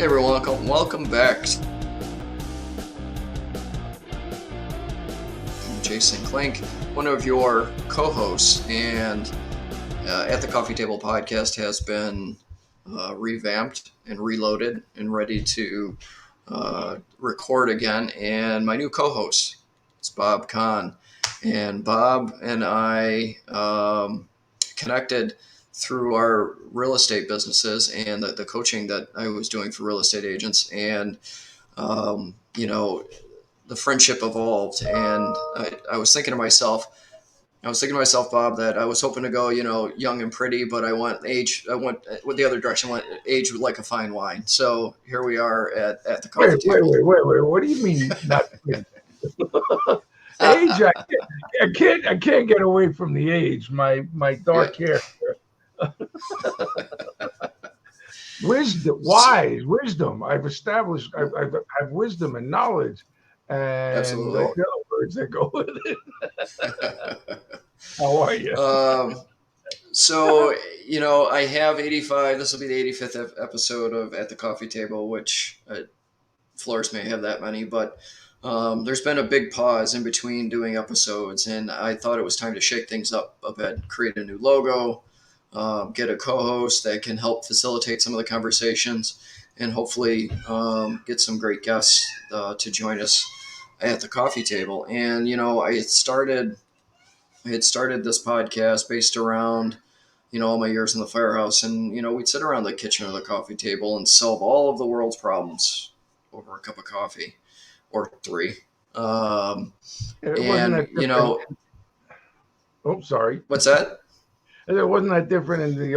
everyone, welcome back. I'm Jason Klink, one of your co-hosts, and At the Coffee Table podcast has been revamped and reloaded and ready to record again. And my new co-host is Bob Kahn, and Bob and I connected through our real estate businesses and the coaching that I was doing for real estate agents. And, the friendship evolved. And I was thinking to myself, Bob, that I was hoping to go, young and pretty, but I want with the other direction, I want age like a fine wine. So here we are at the coffee table. Wait. What do you mean not pretty? Age, I can't get away from the age. My dark hair. Wisdom. I've established. I have wisdom and knowledge, and Absolutely. the other words that go with it. How are you? So, I have 85. This will be the 85th episode of At the Coffee Table, which floors may have that many, but there's been a big pause in between doing episodes, and I thought it was time to shake things up a bit, create a new logo, get a co-host that can help facilitate some of the conversations, and hopefully get some great guests to join us at the coffee table. And, I had started this podcast based around, all my years in the firehouse, and, we'd sit around the kitchen or the coffee table and solve all of the world's problems over a cup of coffee or three. Oh, sorry. What's that? It wasn't that different in the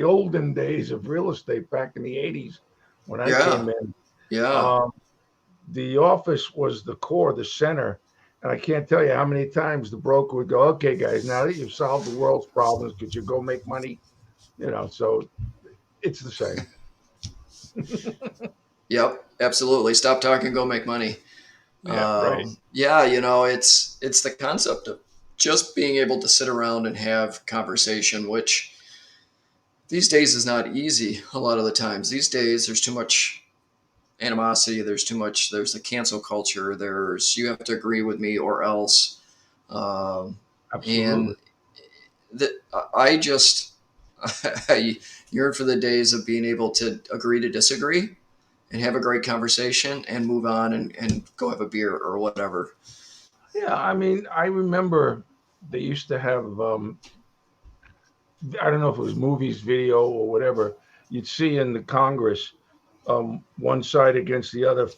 olden days of real estate back in the 80s when I came in. Yeah. The office was the core, the center. And I can't tell you how many times the broker would go, okay, guys, now that you've solved the world's problems, could you go make money? So it's the same. Yep, absolutely. Stop talking, go make money. Right. Yeah, it's the concept of just being able to sit around and have conversation, which these days is not easy a lot of the times. These days, there's too much animosity. There's the cancel culture. You have to agree with me or else. Absolutely. And I yearn for the days of being able to agree to disagree and have a great conversation and move on and go have a beer or whatever. Yeah, I mean, I remember they used to have, I don't know if it was movies, video, or whatever, you'd see in the Congress, one side against the other,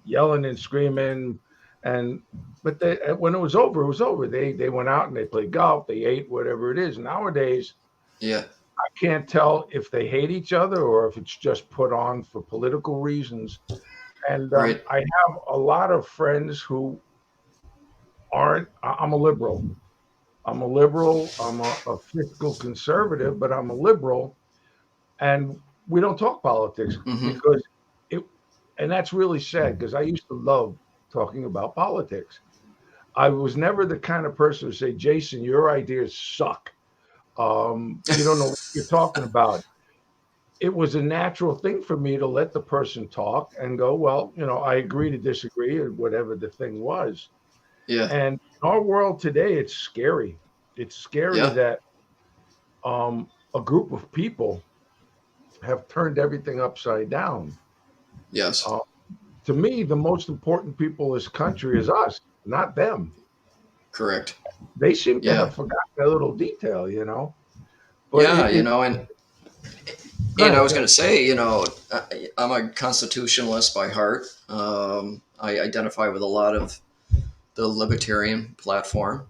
yelling and screaming. But when it was over, it was over. They went out and they played golf, they ate, whatever it is. Nowadays, yeah, I can't tell if they hate each other or if it's just put on for political reasons. And right. I have a lot of friends who aren't. I'm a liberal. I'm a fiscal conservative, but I'm a liberal, and we don't talk politics because and that's really sad because I used to love talking about politics. I was never the kind of person to say, Jason, your ideas suck. You don't know what you're talking about. It was a natural thing for me to let the person talk and go, well, I agree to disagree or whatever the thing was. Yeah. And in our world today, it's scary. It's scary that a group of people have turned everything upside down. Yes. To me, the most important people in this country is us, not them. Correct. They seem to have forgotten a little detail, But and I was going to say, I'm a constitutionalist by heart. I identify with a lot of the libertarian platform,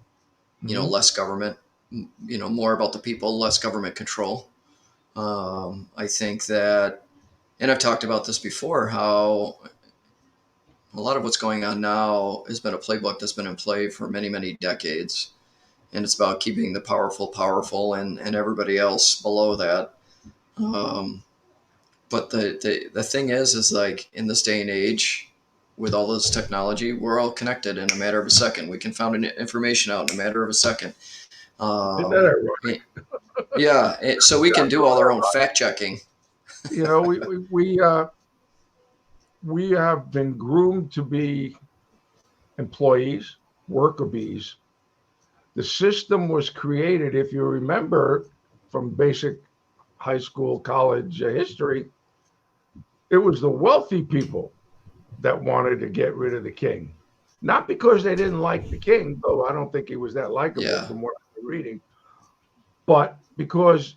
less government, more about the people, less government control. I think that, and I've talked about this before, how a lot of what's going on now has been a playbook that's been in play for many, many decades. And it's about keeping the powerful and everybody else below that. But the thing is like in this day and age, with all this technology, we're all connected in a matter of a second. We can find information out in a matter of a second. So we can do all our own fact checking. We we have been groomed to be employees, worker bees. The system was created, if you remember from basic high school, college history, it was the wealthy people that wanted to get rid of the king. Not because they didn't like the king, though I don't think he was that likable Yeah. from what I've been reading, but because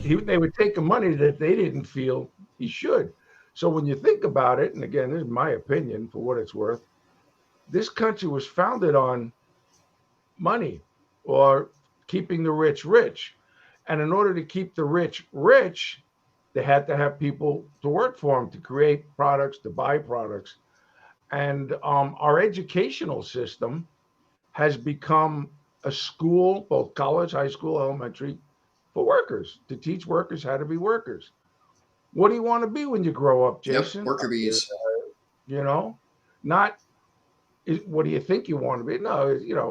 they would take the money that they didn't feel he should. So when you think about it, and again, this is my opinion for what it's worth, this country was founded on money or keeping the rich rich. And in order to keep the rich rich, they had to have people to work for them, to create products, to buy products. And our educational system has become a school, both college, high school, elementary, for workers, to teach workers how to be workers. What do you want to be when you grow up, Yep. Jason? Worker bees. You know, not what do you think you want to be? No,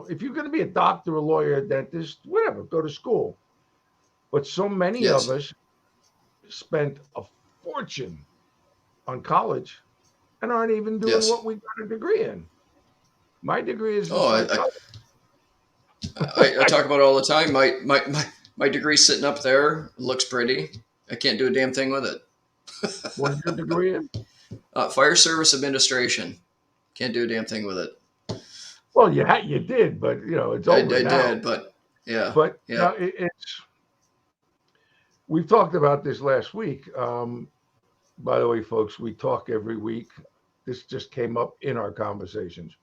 if you're going to be a doctor, a lawyer, a dentist, whatever, go to school. But so many of Yes. us spent a fortune on college and aren't even doing Yes. what we got a degree in. My degree is in Oh, psychology. I talk about it all the time. My degree's sitting up there. Looks pretty. I can't do a damn thing with it. What's your degree in? Fire service administration. Can't do a damn thing with it. Well, you did, but it's over I now. did, but yeah, But yeah. it's we've talked about this last week. By the way, folks, we talk every week. This just came up in our conversations.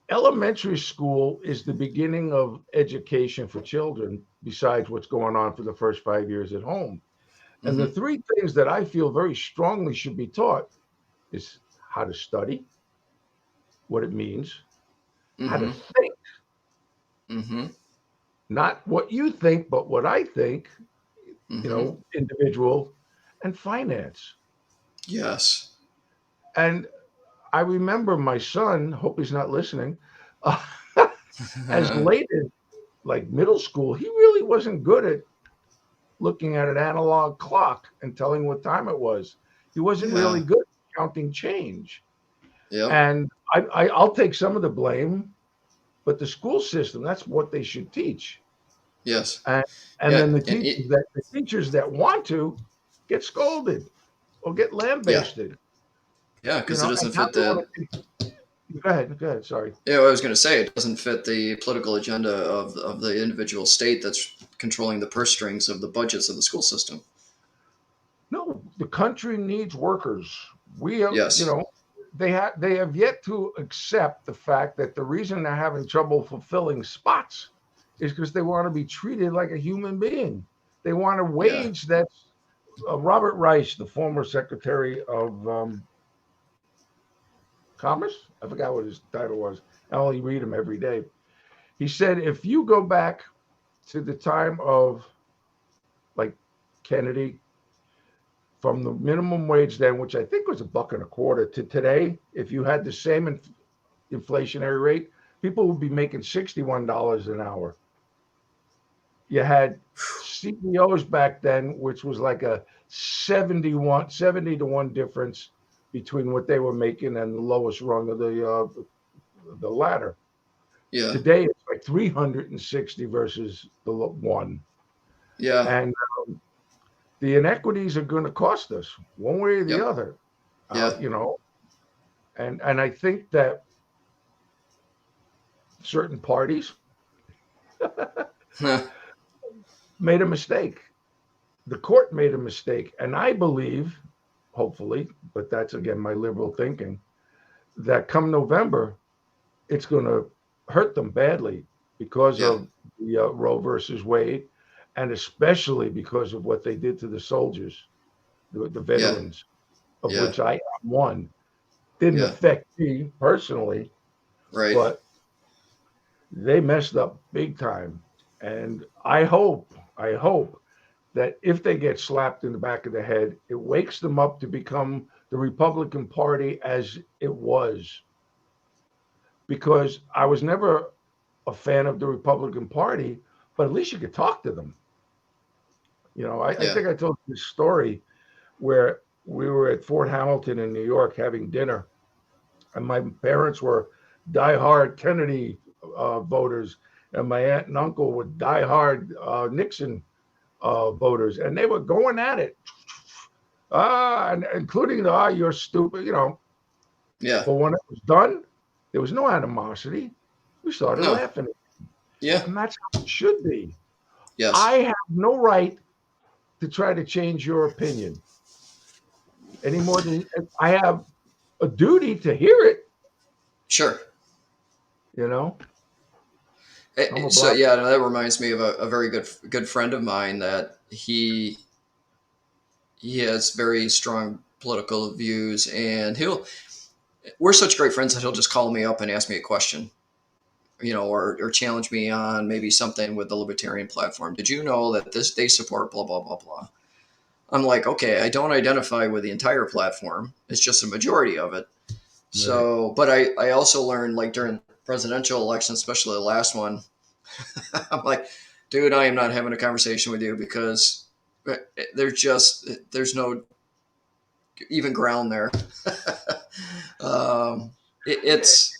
Elementary school is the beginning of education for children, besides what's going on for the first 5 years at home. And the hmm three things that I feel very strongly should be taught is how to study, what it means, how to hmm think, hmm not what you think, but what I think, hmm individual, and finance. Yes. And I remember my son, hope he's not listening, uh, as late as like middle school, he really wasn't good at looking at an analog clock and telling what time it was. He wasn't really Yeah. good at counting change. Yep. And I'll take some of the blame, but the school system, that's what they should teach. Yes. And and Yeah. then And it, the teachers that want to get scolded or get yeah. lambasted, Yeah. Because it and doesn't now fit they want the. to teach. Go ahead. Sorry. Yeah, I was going to say it doesn't fit the political agenda of the individual state that's controlling the purse strings of the budgets of the school system. No, the country needs workers. We have, Yes. they have yet to accept the fact that the reason they're having trouble fulfilling spots is because they want to be treated like a human being. They want a Yeah. wage that's Robert Rice, the former Secretary of Commerce. I forgot what his title was. I only read him every day. He said, if you go back to the time of like Kennedy, from the minimum wage then, which I think was a buck and a quarter, to today, if you had the same inflationary rate, people would be making $61 an hour. You had CEOs back then, which was like a 70 to 1 difference between what they were making and the lowest rung of the ladder. Yeah. Today, it's like 360 versus the one. Yeah. And the inequities are going to cost us one way or the Yep. other. Yeah. Uh, you know, and I think that certain parties made a mistake. The court made a mistake, and I believe, hopefully, but that's again my liberal thinking, that come November, it's going to hurt them badly because yeah. of the Roe versus Wade, and especially because of what they did to the soldiers, the Yeah. veterans, of Yeah. which I am one. Didn't Yeah. affect me personally, Right. but they messed up big time. And I hope that if they get slapped in the back of the head, it wakes them up to become the Republican Party as it was. Because I was never a fan of the Republican Party, but at least you could talk to them. I Yeah. think I told this story where we were at Fort Hamilton in New York having dinner, and my parents were diehard Kennedy voters, and my aunt and uncle were diehard Nixon voters, and they were going at it, and including the you're stupid, Yeah. But when it was done, there was no animosity. We started No. laughing, Yeah. and that's how it should be. I Yes. have no right to try to change your opinion any more than I have a duty to hear it. Sure. You know, I'm So obliged. yeah, that reminds me of a very good friend of mine that he has very strong political views, and he'll we're such great friends that he'll just call me up and ask me a question, or challenge me on maybe something with the libertarian platform. Did you know that this they support blah blah blah blah? I'm like, okay, I don't identify with the entire platform. It's just a majority of it. Right. So, but I also learned like during presidential elections, especially the last one, I'm like, dude, I am not having a conversation with you because there's no even ground there. um, it, Yeah. it's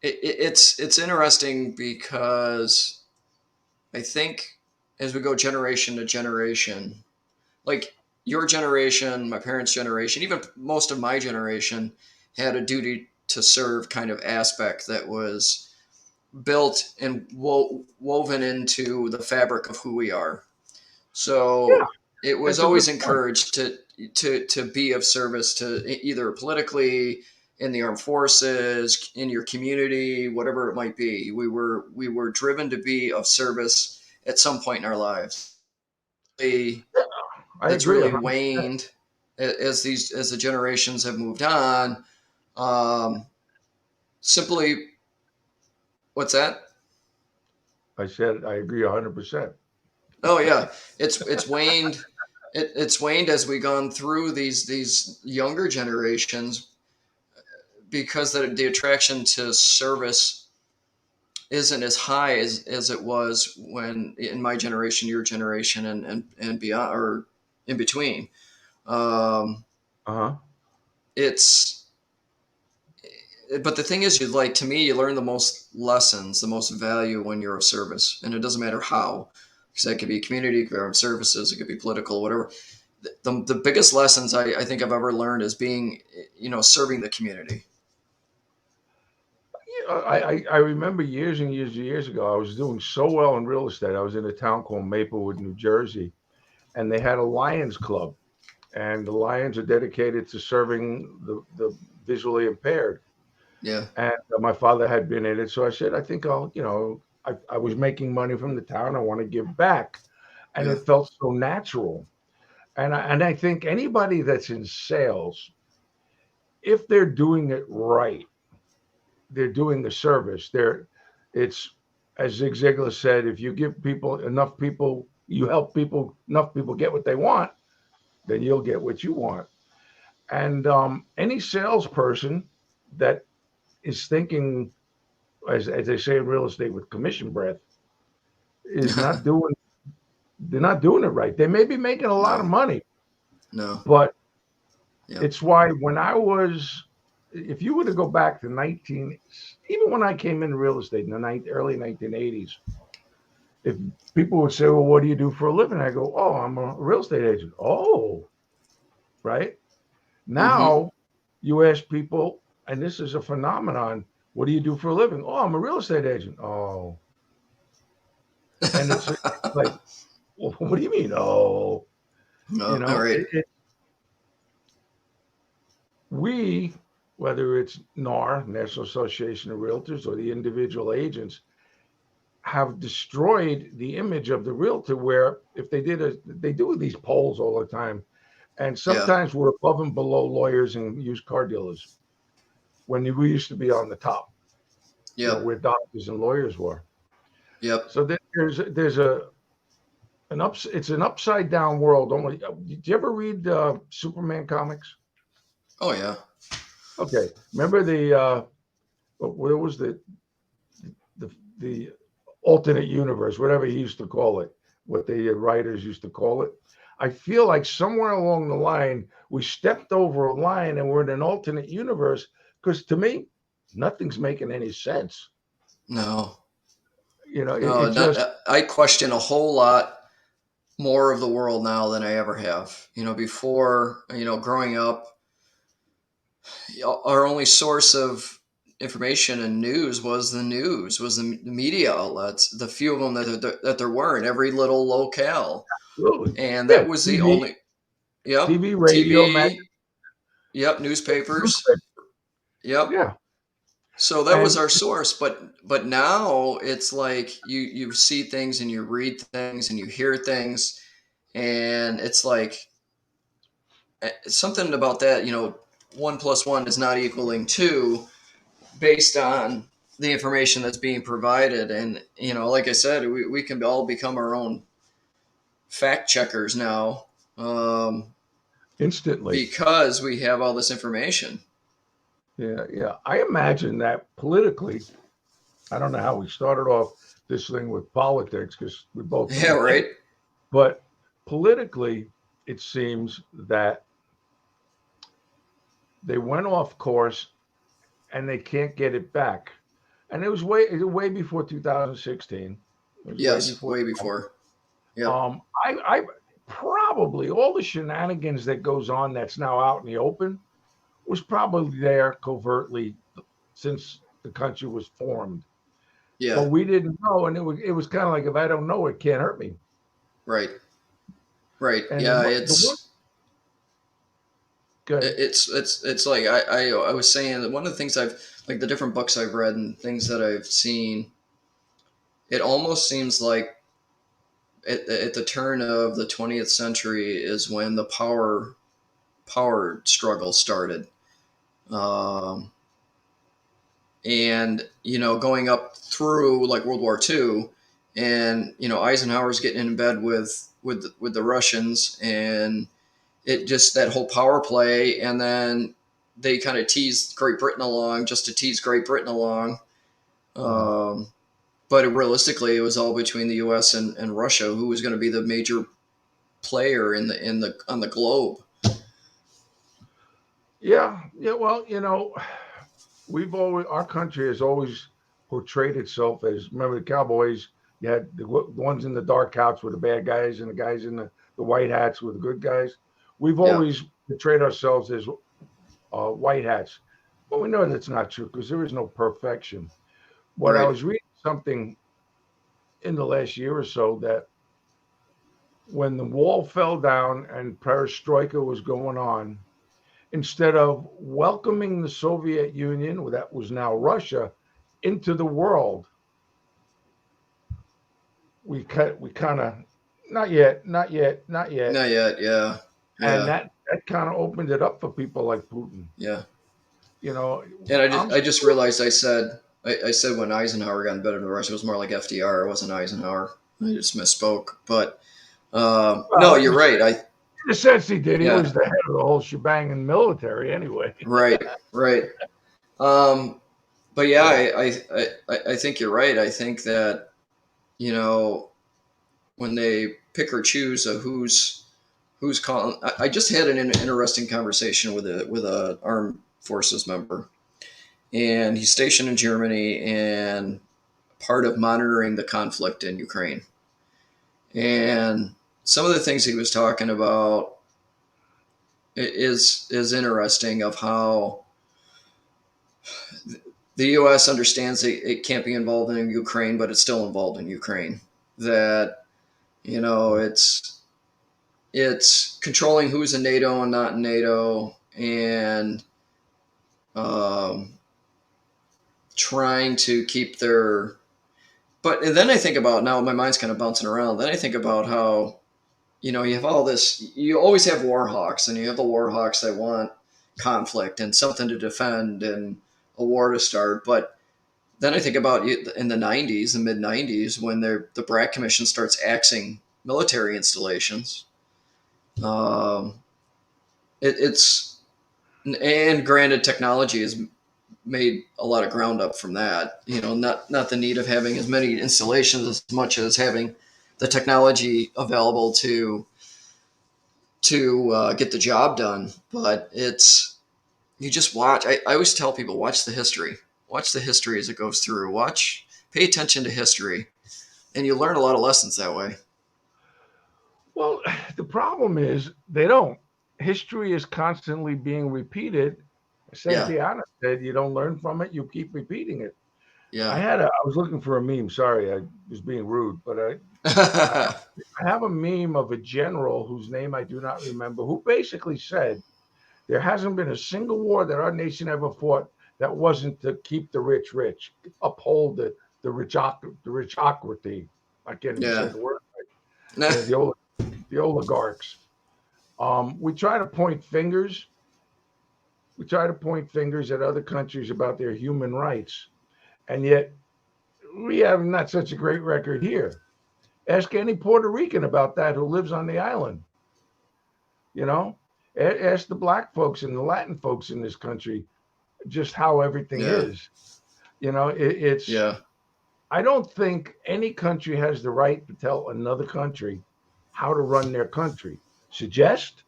it's interesting because I think as we go generation to generation, like your generation, my parents' generation, even most of my generation had a duty to serve kind of aspect that was built and woven into the fabric of who we are. Yeah, So it was that's a good always point. encouraged to be of service to either politically, in the armed forces, in your community, whatever it might be. We were driven to be of service at some point in our lives. I That's agree. really waned as the generations have moved on. Um, simply, what's that? I said I agree 100%. Oh yeah, it's waned. It's waned as we've gone through these younger generations because the attraction to service isn't as high as it was when in my generation, your generation, and beyond or in between. Um, Uh huh. it's but the thing is, you like to me, you learn the most lessons, the most value when you're of service, and it doesn't matter how, because that could be community, it could be armed services, it could be political, whatever. The biggest lessons I think I've ever learned is being, serving the community. I remember years and years and years ago, I was doing so well in real estate. I was in a town called Maplewood, New Jersey, and they had a Lions Club, and the Lions are dedicated to serving the visually impaired. Yeah, And my father had been in it, so I said, I think I was making money from the town. I want to give back, and yeah, it felt so natural. And I think anybody that's in sales, if they're doing it right, they're doing the service. It's as Zig Ziglar said, if you give people enough people, you help people enough people get what they want, then you'll get what you want. And any salesperson that is thinking, as they say in real estate, with commission breath, is not doing. They're not doing it right. They may be making a lot of no, money, no, but yep, it's why when I was, if you were to go back to 19, even when I came in real estate in the early 1980s, if people would say, well, what do you do for a living? I go, oh, I'm a real estate agent. Oh, right. mm-hmm, Now you ask people, and this is a phenomenon, what do you do for a living? Oh, I'm a real estate agent. Oh, and it's like, well, what do you mean? Oh, no, all right, we, whether it's NAR, National Association of Realtors, or the individual agents, have destroyed the image of the realtor. Where if they do these polls all the time, and yeah, sometimes we're above and below lawyers and used car dealers when we used to be on the top, yep, where doctors and lawyers were. yep, So there's it's an upside down world. Only, did you ever read Superman comics? oh yeah, Okay, remember what was the alternate universe, whatever he used to call it, what the writers used to call it. I feel like somewhere along the line we stepped over a line and we're in an alternate universe. Because to me, nothing's making any sense. No, It no, just I question a whole lot more of the world now than I ever have. Before, growing up, our only source of information and news was the media outlets, the few of them that there were in every little locale, absolutely, and yeah, that was the TV, only. Yep, TV, radio, TV. Yep, newspapers. newspaper. Yep. Yeah, So that was and our source, but now it's like you see things and you read things and you hear things, and it's like something about that. 1 plus 1 is not equaling 2, based on the information that's being provided. And like I said, we can all become our own fact checkers now, instantly. because we have all this information. Yeah, yeah. I imagine that politically, I don't know how we started off this thing with politics because we both Yeah, know, right. but politically, it seems that they went off course and they can't get it back. And it was way before 2016. It was way Yes, before way that. before. Yep. I probably all the shenanigans that goes on that's now out in the open was probably there covertly since the country was formed. But Yeah. we didn't know, and it was kind of like if I don't know, it can't hurt me. Right. Right. And Yeah. the one good, It's like I was saying that one of the things I've, like, the different books I've read and things that I've seen, it almost seems like at the turn of the 20th century is when the power struggle started. Um, and going up through like World War II, and Eisenhower's getting in bed with the Russians, and it just, that whole power play, and then they kind of teased Great Britain along just to tease Great Britain along. uh, um, but realistically it was all between the US and Russia, who was going to be the major player in the on the globe. yeah, yeah. Well, we've always our country has always portrayed itself as, remember the Cowboys. You had the ones in the dark hats were the bad guys, and the guys in the white hats were the good guys. We've Yeah. always portrayed ourselves as white hats, but we know that's not true because there is no perfection. What I Right. was reading something in the last year or so that when the wall fell down and perestroika was going on, instead of welcoming the Soviet Union, that was now Russia, into the world, we kind of not yet, not yet, not yet, Not yet. Yeah. and Yeah. that kind of opened it up for people like Putin. Yeah. You know, And I I'm just I just realized I said when Eisenhower got in bed in Russia, it was more like FDR. It wasn't Eisenhower. I just misspoke. But no, well, you're right. in a sense he did. He Yeah. was the head of the whole shebang in military anyway. Right. Right. Um, but yeah, Yeah, I think you're right. I think that you know when they pick or choose who's calling. I just had an interesting conversation with a armed forces member, and he's stationed in Germany and part of monitoring the conflict in Ukraine. And some of the things he was talking about is interesting, of how the U.S. understands it can't be involved in Ukraine, but it's still involved in Ukraine. That it's controlling who's in NATO and not in NATO, and um, trying to keep their. But and then I think about, now my mind's kind of bouncing around. Then I think about how you have all this. You always have war hawks, and you have the war hawks that want conflict and something to defend and a war to start. But then I think about in the '90s, the mid '90s, when the Brack Commission starts axing military installations. Um, it's and granted, technology has made a lot of ground up from that. Not the need of having as many installations as much as having the technology available to to get the job done. But it's you just watch. I always tell people watch the history. Watch the history as it goes through. Pay attention to history, and you learn a lot of lessons that way. Well, the problem is they don't. History is constantly being repeated. Yeah, Santayana said, "You don't learn from it; you keep repeating it." yeah. I was looking for a meme. Sorry, I was being rude, but I have a meme of a general whose name I do not remember, who basically said there hasn't been a single war that our nation ever fought that wasn't to keep the rich, uphold the richocracy. I can't even say Yeah. the word. The the oligarchs. We try to point fingers. We try to point fingers at other countries about their human rights, and yet we have not such a great record here. Ask any Puerto Rican about that who lives on the island. You know, ask the black folks and the Latin folks in this country just how everything Yeah. is. It's. Yeah. I don't think any country has the right to tell another country how to run their country. Suggest,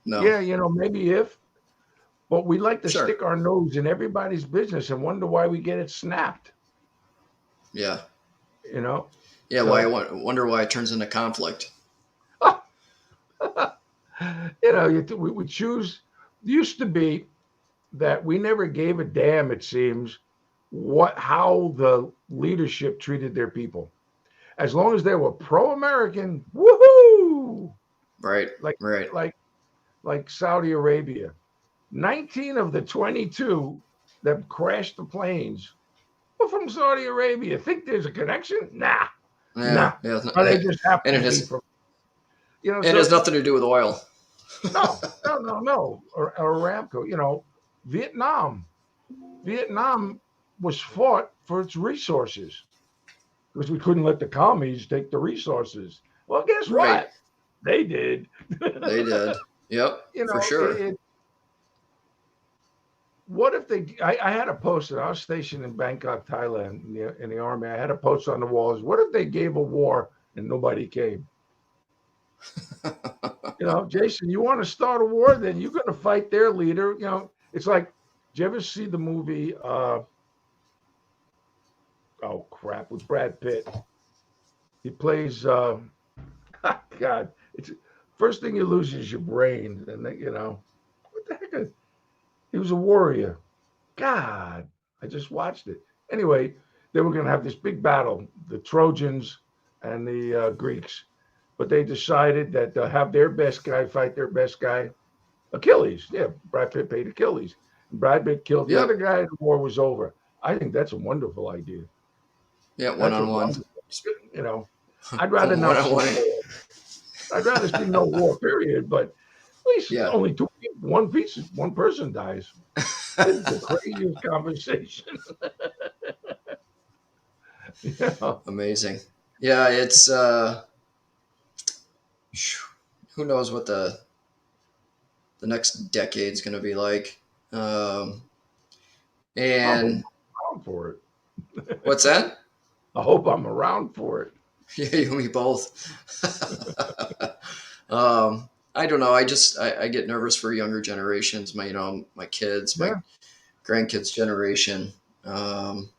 No. yeah, maybe if, but we like to Sure. stick our nose in everybody's business and wonder why we get it snapped. Yeah. You know, Yeah. Why? I so wonder why it turns into conflict. we choose. Used to be that we never gave a damn. It seems how the leadership treated their people, as long as they were pro-American. Woohoo! Right. Like Right. like like Saudi Arabia. 19 of the 22 that crashed the planes were from Saudi Arabia. Think there's a connection? Nah, Yeah. nah. Yeah. Or they just happen And to be from, it has so nothing to do with oil. no, no, no, no. Or Aramco, Vietnam. Vietnam was fought for its resources because we couldn't let the commies take the resources. Well, guess Right. what? They did. They did. Yep. you For know, sure. what if I had a poster. I was stationed in Bangkok, Thailand, in the army. I had a poster on the walls. What if they gave a war and nobody came? Jason, you want to start a war? Then you're going to fight their leader. It's like, did you ever see the movie? Oh crap, with Brad Pitt. He plays. God, it's first thing you lose is your brain, and then what the heck? He was a warrior. God, I just watched it. Anyway, they were going to have this big battle, the Trojans and the Greeks, but they decided that they'll have their best guy fight their best guy, Achilles. Yeah, Brad Pitt paid Achilles. Brad Pitt killed the other Yep. guy, and the war was over. I think that's a wonderful idea. Yeah. One That's a on one. wonderful, you know. I'd rather One not on see one. war. I'd rather see no war, period. But at least Yeah. only two people, one person dies. This is the craziest conversation. Yeah. Amazing. Yeah. It's who knows what the next decade's going to be like. Um, I hope and I'm around for what's it. that? I hope I'm around for it. Yeah, you and me both. I don't know. I get nervous for younger generations. My kids, my Yeah, grandkids generation. Um,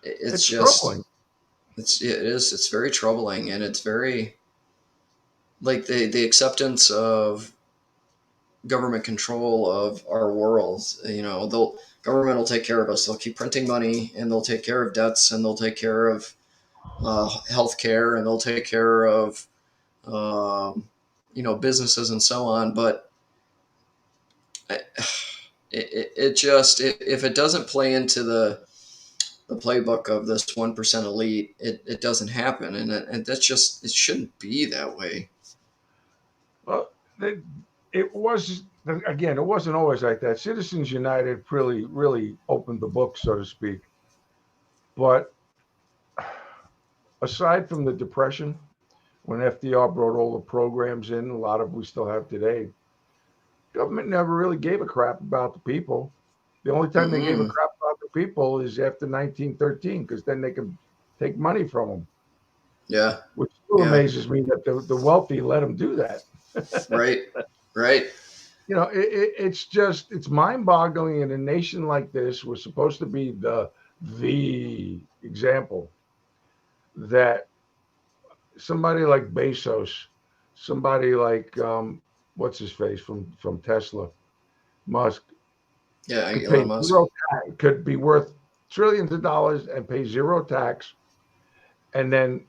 it's it's just troubling. it's very troubling, and it's very like the acceptance of government control of our worlds. They'll government will take care of us. They'll keep printing money, and they'll take care of debts, and they'll take care of health care, and they'll take care of um, businesses and so on. But it, it just if it doesn't play into the playbook of this 1% elite, it doesn't happen, and that's just it shouldn't be that way. Well, it was again. It wasn't always like that. Citizens United really opened the book, so to speak. But aside from the Depression, when FDR brought all the programs in, a lot of we still have today, government never really gave a crap about the people. The only time they gave a Mm-mm. crap about the people is after 1913, because then they could take money from them, Yeah, which still yeah, amazes me that the wealthy let them do that. Right. Right. It's mind-boggling in a nation like this. We're supposed to be the example that somebody like Bezos, somebody like what's his face from Tesla, Musk, Yeah. could Elon pay Musk. zero tax, could be worth trillions of dollars and pay zero tax, and then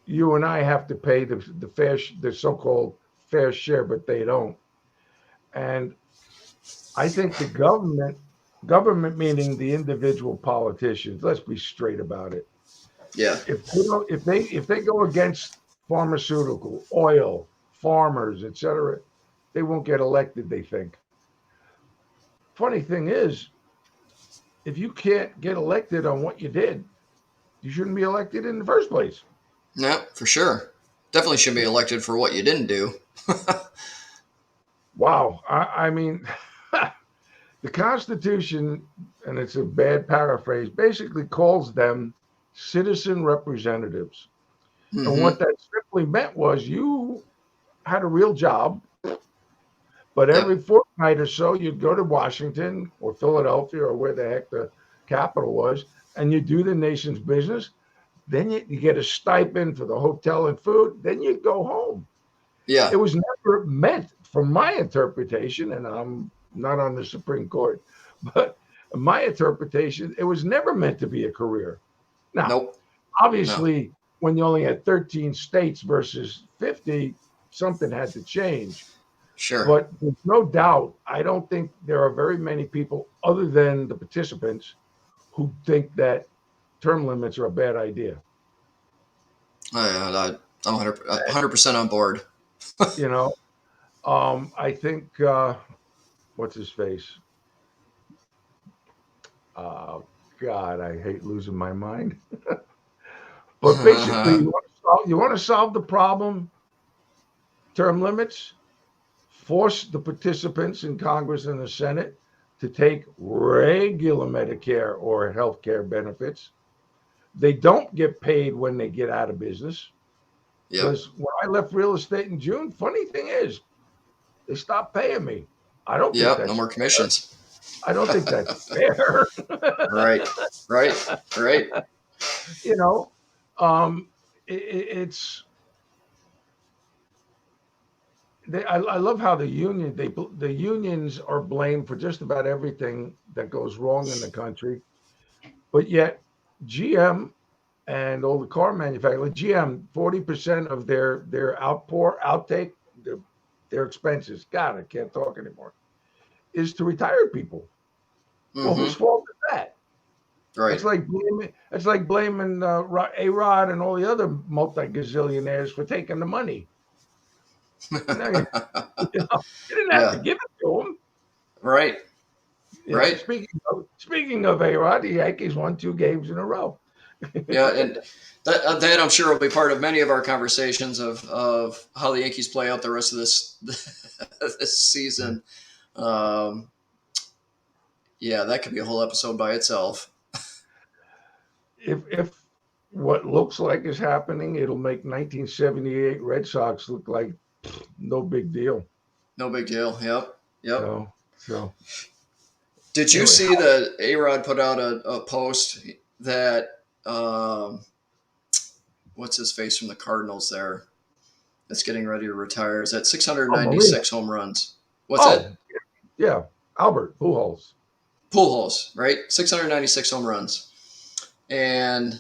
you and I have to pay the so-called fair share, but they don't. And I think the government meaning the individual politicians, let's be straight about it. Yeah. If they go against pharmaceutical, oil, farmers, etc., they won't get elected, they think. Funny thing is, if you can't get elected on what you did, you shouldn't be elected in the first place. Yeah. For sure. Definitely shouldn't be elected for what you didn't do. Wow. I mean, the Constitution, and it's a bad paraphrase, basically calls them citizen representatives. And Mm-hmm. what that simply meant was you had a real job, but every Yep. fortnight or so, you'd go to Washington or Philadelphia or where the heck the capital was, and you do the nation's business. Then you get a stipend for the hotel and food. Then you'd go home. It Yeah. was never meant, from my interpretation, and I'm not on the Supreme Court, but my interpretation, it was never meant to be a career. Now, Nope. No. obviously, when you only had 13 states versus 50, something had to change. Sure. But there's no doubt, I don't think there are very many people other than the participants who think that term limits are a bad idea. I'm 100% on board. You know, I think what's his face? Uh, God, I hate losing my mind. But basically, you want to solve the problem, term limits, force the participants in Congress and the Senate to take regular Medicare or health care benefits. They don't get paid when they get out of business. Yep. Because when I left real estate in June, funny thing is, they stopped paying me. I don't think Yep. No that's more fair. commissions. I don't think that's fair. Right. Right. Right. you know, um, it's I love how the unions are blamed for just about everything that goes wrong in the country, but yet GM and all the car manufacturers, GM, 40% of their outtake, their expenses. God, I can't talk anymore. Is to retired people. Well, whose Mm-hmm. fault is that? Right. That's like blaming ARod and all the other multi gazillionaires for taking the money. No, you didn't have to Yeah. give it to them. Right. Right. Speaking of ARod, the Yankees won 2 games in a row. Yeah. And that I'm sure will be part of many of our conversations of how the Yankees play out the rest of this this season. Um, yeah, that could be a whole episode by itself. If what looks like is happening, it'll make 1978 Red Sox look like no big deal. No big deal. Yep. Yep. So Did you anyway, see that ARod put out a post that what's his face from the Cardinals there that's getting ready to retire is at Marino. 696 home runs. What's that? Oh, yeah, Albert Pujols. Pujols, right? 696 home runs, and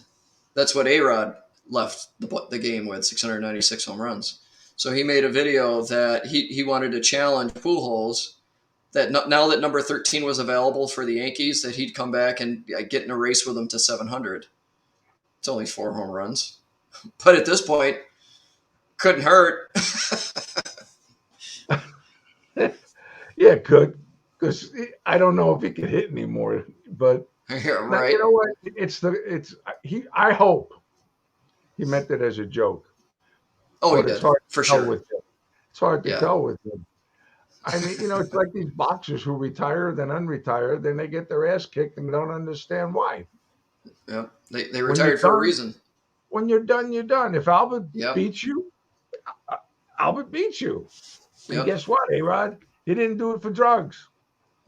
that's what Arod left the game with 696 home runs. So he made a video that he wanted to challenge Pujols that now that number 13 was available for the Yankees, that he'd come back and get in a race with them to 700. It's only 4 home runs, but at this point, couldn't hurt. Yeah, it could, because I don't know if he can hit anymore. But Yeah, now, right. you know what? It's he. I hope he meant it as a joke, Oh, he but it's did hard for to tell sure. with him. It's hard to Yeah, tell with him. I mean, it's like these boxers who retire, then unretire, then they get their ass kicked and don't understand why. yeah. They When you're retired for a done, reason. when you're done, you're done. If Albert Yep. beats you, Albert beats you. And Yep. guess what, ARod? He didn't do it for drugs.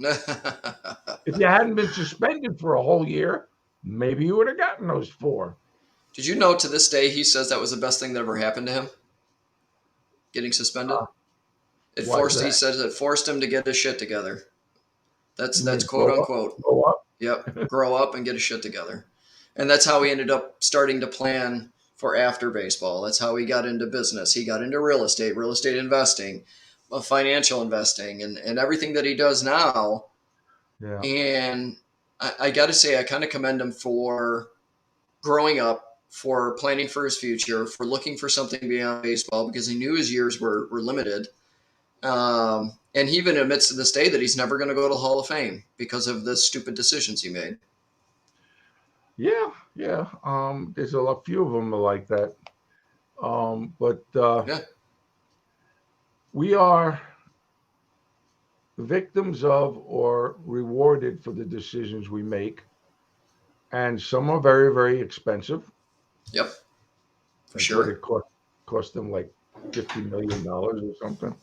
If you hadn't been suspended for a whole year, maybe you would have gotten those 4. Did you know to this day he says that was the best thing that ever happened to him? Getting suspended. Uh, It why is forced. He that? says it forced him to get his shit together. You That's mean quote unquote. grow up? Yep. Grow up and get his shit together. And that's how he ended up starting to plan for after baseball. That's how he got into business. He got into real estate investing, financial investing, and everything that he does now. Yeah. And I got to say, I kind of commend him for growing up, for planning for his future, for looking for something beyond baseball because he knew his years were limited. And he even admits to this day that he's never going to go to the Hall of Fame because of the stupid decisions he made. Yeah, yeah. There's a few of them are like that. But Yeah. we are victims of or rewarded for the decisions we make. And some are very, very expensive. Yep. For Like what sure. it cost them like $50 million or something.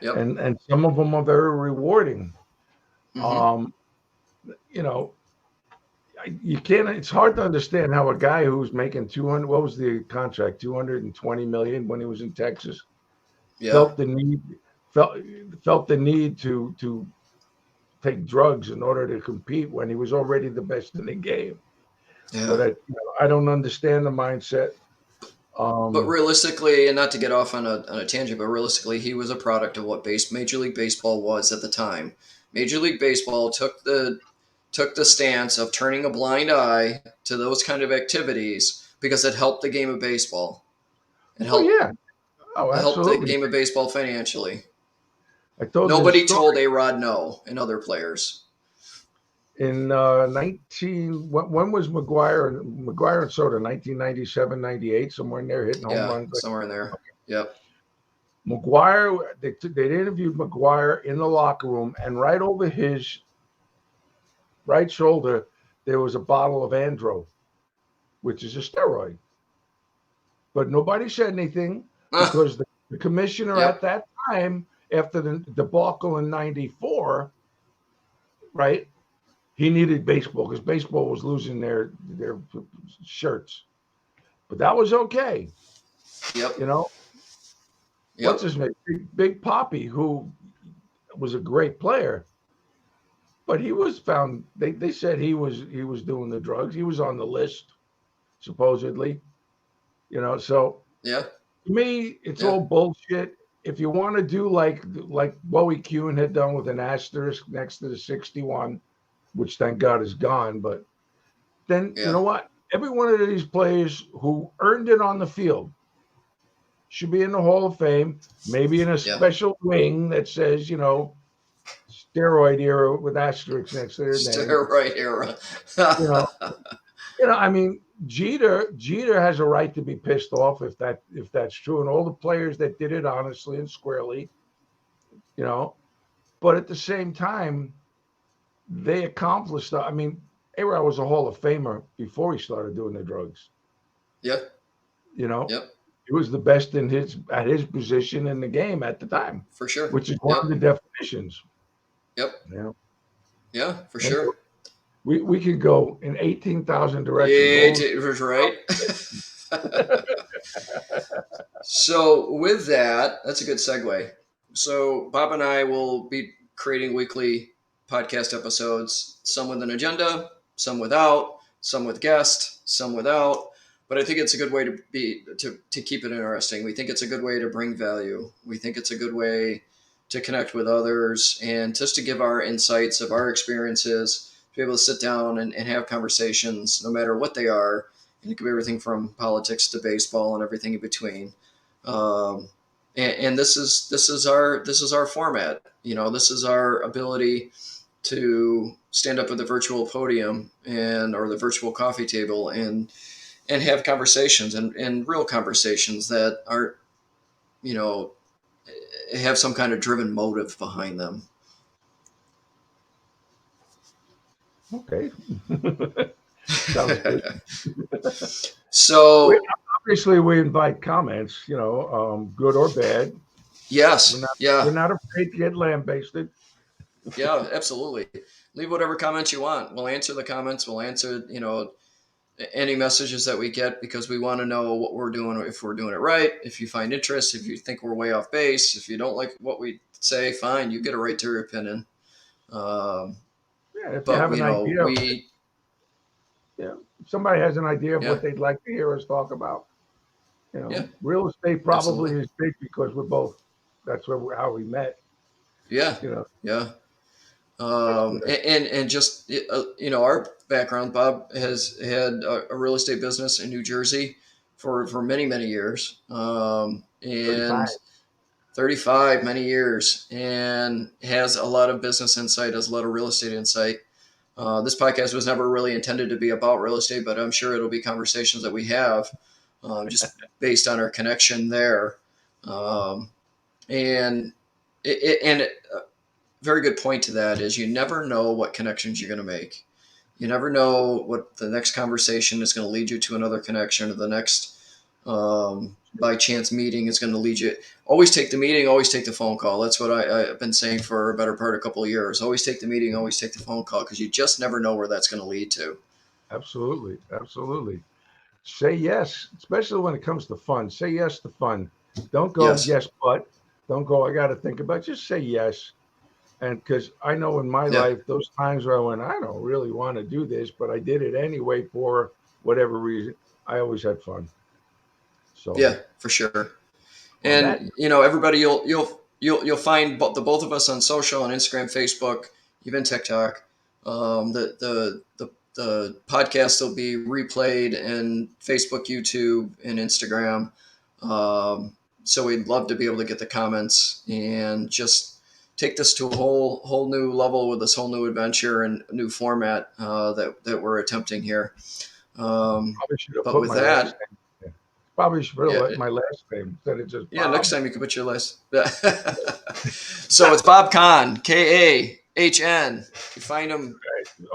Yep. And some of them are very rewarding. Mm-hmm. Um, you know, you can't. It's hard to understand how a guy who's making 200. What was the contract? 220 million when he was in Texas. Yeah. Felt the need. Felt felt the need to take drugs in order to compete when he was already the best in the game. Yeah. But I don't understand the mindset. But Um, realistically, and not to get off on a tangent, but realistically, he was a product of what Major League Baseball was at the time. Major League Baseball took the stance of turning a blind eye to those kind of activities because it helped the game of baseball. It oh helped yeah, oh it helped the absolutely. game of baseball financially. I told you the Nobody story. told ARod no, and other players. In 19 when was McGuire and Soto 1997, 98, somewhere in there hitting home Yeah, runs like somewhere in there. Yep. McGuire. They interviewed McGuire in the locker room, and right over his right shoulder there was a bottle of Andro, which is a steroid. But nobody said anything Ah, because the commissioner at yep. that time, after the debacle in '94, right, he needed baseball because baseball was losing their shirts. But that was okay. Yep. You know, what's Yep. his name? Big Poppy, who was a great player, but he was found. They said he was doing the drugs. He was on the list supposedly. So Yeah. to me, it's Yeah. all bullshit. If you want to do like Bowie Kuhn had done with an asterisk next to the 61, which thank God is gone, but then you Yeah. know what? Every one of these players who earned it on the field should be in the Hall of Fame, maybe in a Yeah. special wing that says, steroid era with asterisks next to their name. Steroid era. You know, I mean, Jeter has a right to be pissed off if that's true, and all the players that did it honestly and squarely, you know. But at the same time, they accomplished. I mean, ARod was a Hall of Famer before he started doing the drugs. Yep. You know, Yep. he was the best at his position in the game at the time, For sure. which is one of Yep. the definitions. Yep. You know, Yeah. For anyway, sure. we could go in 18,000 directions. It was right. So with that, that's a good segue. So Bob and I will be creating weekly podcast episodes, some with an agenda, some without, some with guests, some without. But I think it's a good way to keep it interesting. We think it's a good way to bring value. We think it's a good way to connect with others and just to give our insights of our experiences, to be able to sit down and have conversations, no matter what they are. And it could be everything from politics to baseball and everything in between. Um, and this is our format. This is our ability to stand up at the virtual podium or the virtual coffee table and have conversations and real conversations that aren't you know have some kind of driven motive behind them. Okay, sounds good. we, So Obviously, we invite comments, good or bad. We're Yes. not Yeah. we're not afraid to get lambasted. Yeah. Absolutely. Leave whatever comments you want. We'll answer the comments. We'll answer, any messages that we get because we want to know what we're doing, if we're doing it right. If you find interest, if you think we're way off base, if you don't like what we say, fine, you get a right to your opinion. Um, Yeah, if you but have we an know idea, we, if somebody has an idea of yeah, what they'd like to hear us talk about. yeah, Real estate probably absolutely, is big because we're both. That's how we met. yeah, You know, yeah. that's good. And just our background. Bob has had a real estate business in New Jersey for many years, 35. and 35 many years, and has a lot of business insight, has a lot of real estate insight. This podcast was never really intended to be about real estate, but I'm sure it'll be conversations that we have, just based on our connection there. Um, and a very good point to that is you never know what connections you're going to make. You never know what the next conversation is going to lead you to another connection, or the next by chance meeting is going to lead you. Always take the meeting, always take the phone call. That's what I've been saying for a better part of a couple of years. Always take the meeting, always take the phone call, because you just never know where that's going to lead to. Absolutely, absolutely. Say yes, especially when it comes to fun. Say yes to fun. Don't go Yes. yes, but don't go. I got to think about it. Just say yes. And because I know in my Yeah. life, those times where I went, I don't really want to do this, but I did it anyway for whatever reason. I always had fun. So Yeah, for sure. on that, And everybody, you'll find the both of us on social, on Instagram, Facebook, even TikTok. The podcast will be replayed in Facebook, YouTube, and Instagram. So we'd love to be able to get the comments and just take this to a whole new level with this whole new adventure and new format that we're attempting here. Um, probably should have but put with my last that, name. Yeah. Probably should have yeah, let my last name instead of just yeah. Next Bob. time you can put your list. So it's Bob Kahn, Kahn. You find him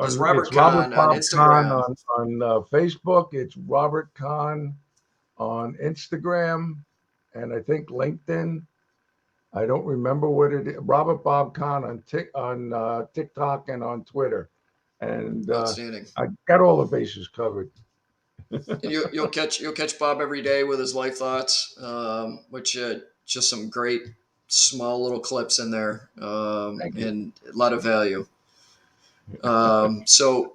as It's Robert Robert Kahn on Bob Kahn Instagram. on Facebook. It's Robert Kahn on Instagram, and I think LinkedIn. I don't remember what it is. Robert Bob Kahn on TikTok and on Twitter, and Outstanding. I got all the bases covered. And you'll catch Bob every day with his life thoughts, which just some great small little clips in there, Thank you. and a lot of value. So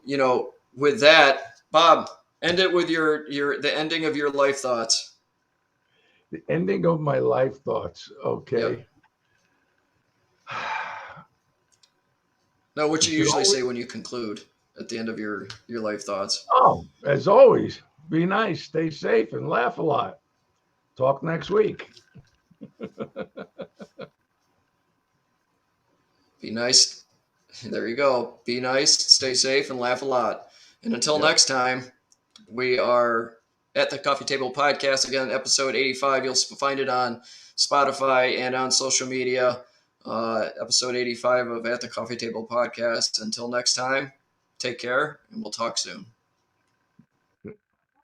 with that, Bob, end it with your the ending of your life thoughts. The ending of my life thoughts. Yep. Okay. Now, what You you should usually always, say when you conclude at the end of your life thoughts? as always, be nice, stay safe, and laugh a lot. Talk next week. Be nice. There you go. Be nice, stay safe, and laugh a lot. And until Yep. next time, we are at the Coffee Table Podcast again, episode 85. You'll find it on Spotify and on social media. Episode 85 of At the Coffee Table Podcast. Until next time, take care, and we'll talk soon.